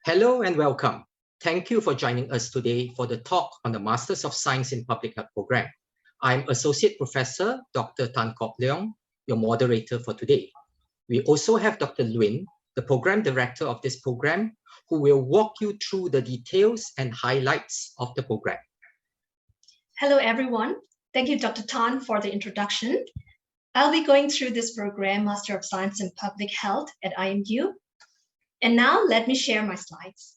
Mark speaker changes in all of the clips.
Speaker 1: Hello and welcome. Thank you for joining us today for the talk on the Masters of Science in Public Health program. I'm Associate Professor Dr. Tan Kok Leong, your moderator for today. We also have Dr. Lwin, the Program Director of this program, who will walk you through the details and highlights of the program.
Speaker 2: Hello, everyone. Thank you, Dr. Tan, for the introduction. I'll be going through this program, Master of Science in Public Health at IMU. And now let me share my slides.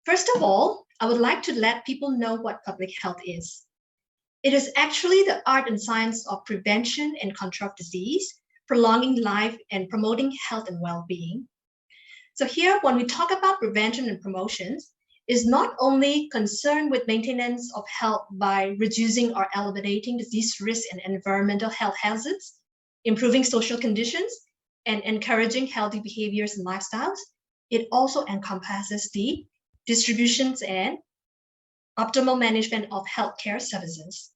Speaker 2: First of all, I would like to let people know what public health is. It is actually the art and science of prevention and control of disease, prolonging life and promoting health and well-being. So here, when we talk about prevention and promotions, is not only concerned with maintenance of health by reducing or eliminating disease risk and environmental health hazards, improving social conditions, and encouraging healthy behaviors and lifestyles. It also encompasses the distributions and optimal management of healthcare services.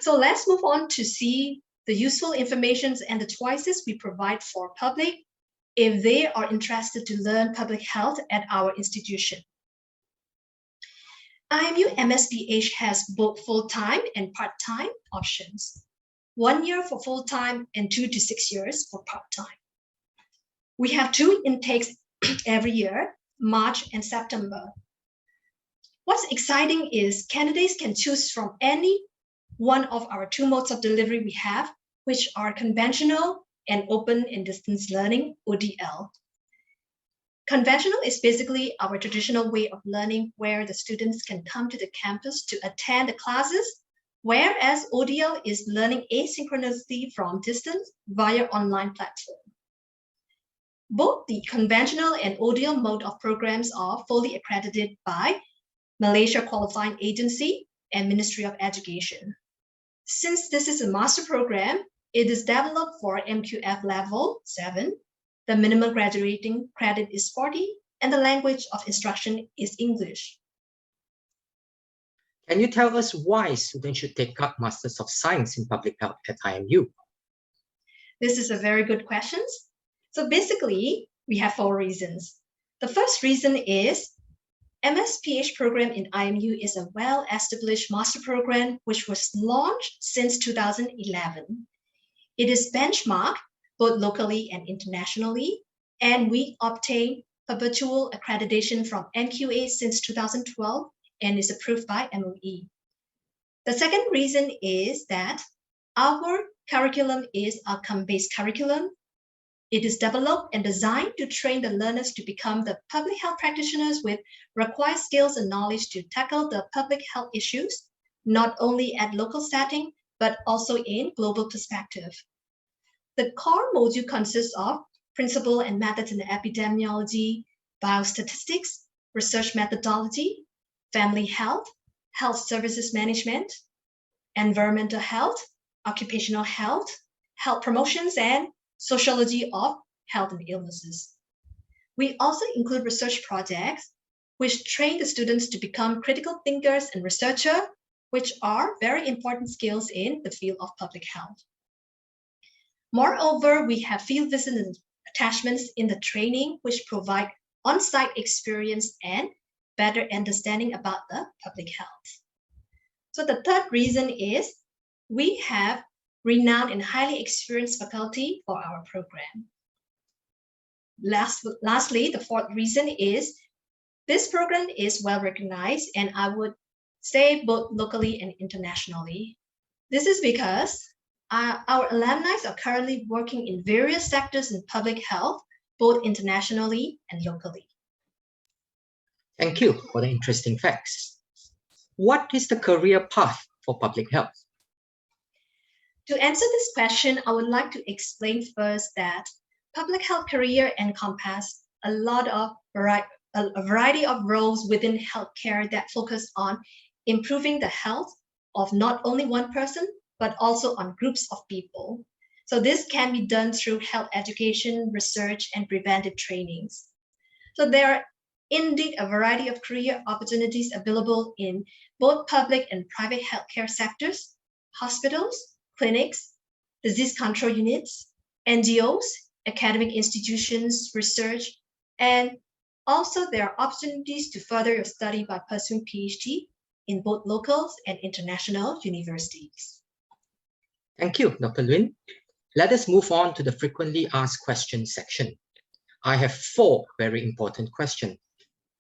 Speaker 2: So let's move on to see the useful information and the choices we provide for public if they are interested to learn public health at our institution. IMU MSc has both full-time and part-time options. 1 year for full-time and 2 to 6 years for part-time. We have 2 intakes every year, March and September. What's exciting is candidates can choose from any one of our 2 modes of delivery we have, which are conventional and open and distance learning, ODL. Conventional is basically our traditional way of learning where the students can come to the campus to attend the classes, whereas ODL is learning asynchronously from distance via online platform. Both the conventional and ODL mode of programs are fully accredited by Malaysia Qualifying Agency and Ministry of Education. Since this is a master program, it is developed for MQF level 7. The minimum graduating credit is 40, and the language of instruction is English.
Speaker 1: Can you tell us why students should take up Masters of Science in Public Health at IMU?
Speaker 2: This is a very good question. So basically, we have 4 reasons. The first reason is MS-PH program in IMU is a well-established master program which was launched since 2011. It is benchmarked both locally and internationally, and we obtained perpetual accreditation from NQA since 2012 and is approved by MOE. The second reason is that our curriculum is outcome-based curriculum. It is developed and designed to train the learners to become the public health practitioners with required skills and knowledge to tackle the public health issues, not only at local setting, but also in global perspective. The core module consists of principle and methods in epidemiology, biostatistics, research methodology, family health, health services management, environmental health, occupational health, health promotions, and sociology of health and illnesses. We also include research projects which train the students to become critical thinkers and researchers, which are very important skills in the field of public health. Moreover, we have field visits and attachments in the training which provide on-site experience and better understanding about the public health. So the third reason is we have renowned and highly experienced faculty for our program. Lastly, the fourth reason is this program is well recognized, and I would say both locally and internationally. This is because our alumni are currently working in various sectors in public health, both internationally and locally.
Speaker 1: Thank you for the interesting facts. What is the career path for public health?
Speaker 2: To answer this question, I would like to explain first that public health career encompasses a variety of roles within healthcare that focus on improving the health of not only one person, but also on groups of people. So this can be done through health education, research, and preventive trainings. So there are indeed a variety of career opportunities available in both public and private healthcare sectors, hospitals, clinics, disease control units, NGOs, academic institutions, research, and Also, there are opportunities to further your study by pursuing PhD in both local and international universities.
Speaker 1: Thank you, Dr. Lwin. Let us move on to the frequently asked questions section. I have 4 very important questions.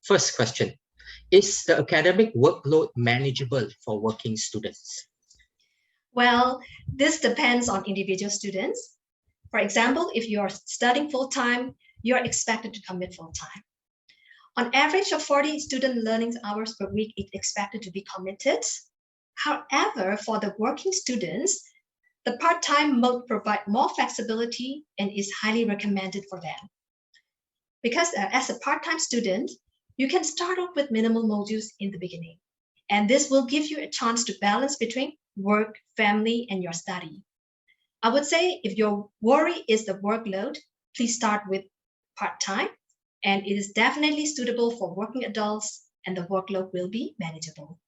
Speaker 1: First question, is the academic workload manageable for working students?
Speaker 2: Well, this depends on individual students. For example, if you are studying full-time, you are expected to commit full-time. On average of 40 student learning hours per week is expected to be committed. However, for the working students, the part-time mode provides more flexibility and is highly recommended for them. Because as a part-time student, you can start off with minimal modules in the beginning, and this will give you a chance to balance between work, family, and your study. I would say if your worry is the workload, please start with part-time, and it is definitely suitable for working adults, and the workload will be manageable.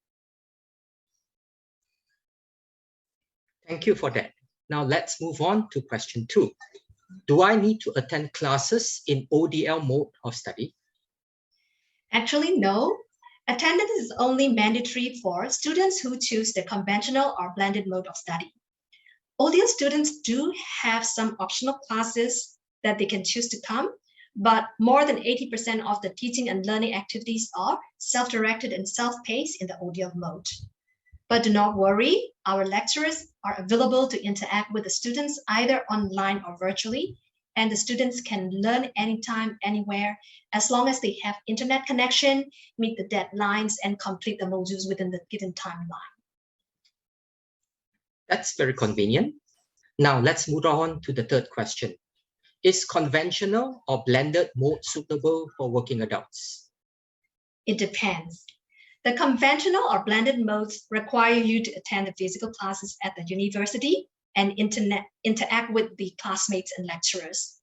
Speaker 1: Thank you for that. Now let's move on to question 2. Do I need to attend classes in ODL mode of study?
Speaker 2: Actually, no. Attendance is only mandatory for students who choose the conventional or blended mode of study. ODL students do have some optional classes that they can choose to come, but more than 80% of the teaching and learning activities are self-directed and self-paced in the ODL mode. But do not worry, our lecturers are available to interact with the students either online or virtually, and the students can learn anytime, anywhere, as long as they have internet connection, meet the deadlines, and complete the modules within the given timeline.
Speaker 1: That's very convenient. Now let's move on to the third question. Is conventional or blended mode suitable for working adults?
Speaker 2: It depends. The conventional or blended modes require you to attend the physical classes at the university and interact with the classmates and lecturers.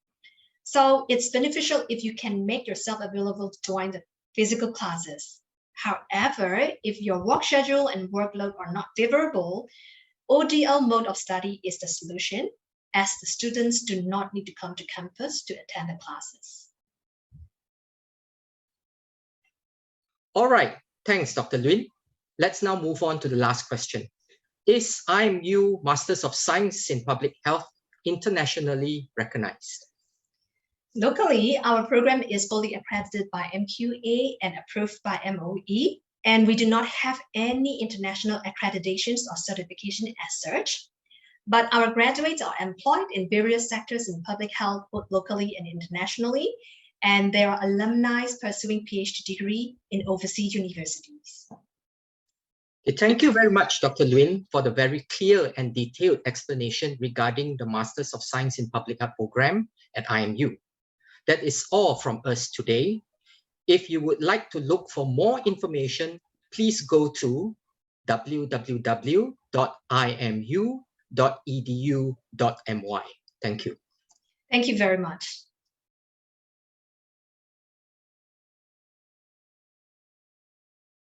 Speaker 2: So it's beneficial if you can make yourself available to join the physical classes. However, if your work schedule and workload are not favorable, ODL mode of study is the solution, as the students do not need to come to campus to attend the classes.
Speaker 1: All right, thanks, Dr. Lwin. Let's now move on to the last question. Is IMU Masters of Science in Public Health internationally recognized?
Speaker 2: Locally, our program is fully accredited by MQA and approved by MOE, and we do not have any international accreditations or certification as such. But our graduates are employed in various sectors in public health, both locally and internationally, and there are alumni pursuing PhD degree in overseas universities.
Speaker 1: Thank you very much, Dr. Lwin, for the very clear and detailed explanation regarding the Masters of Science in Public Health program at IMU. That is all from us today. If you would like to look for more information, please go to www.imu.edu.my. Thank you.
Speaker 2: Thank you very much.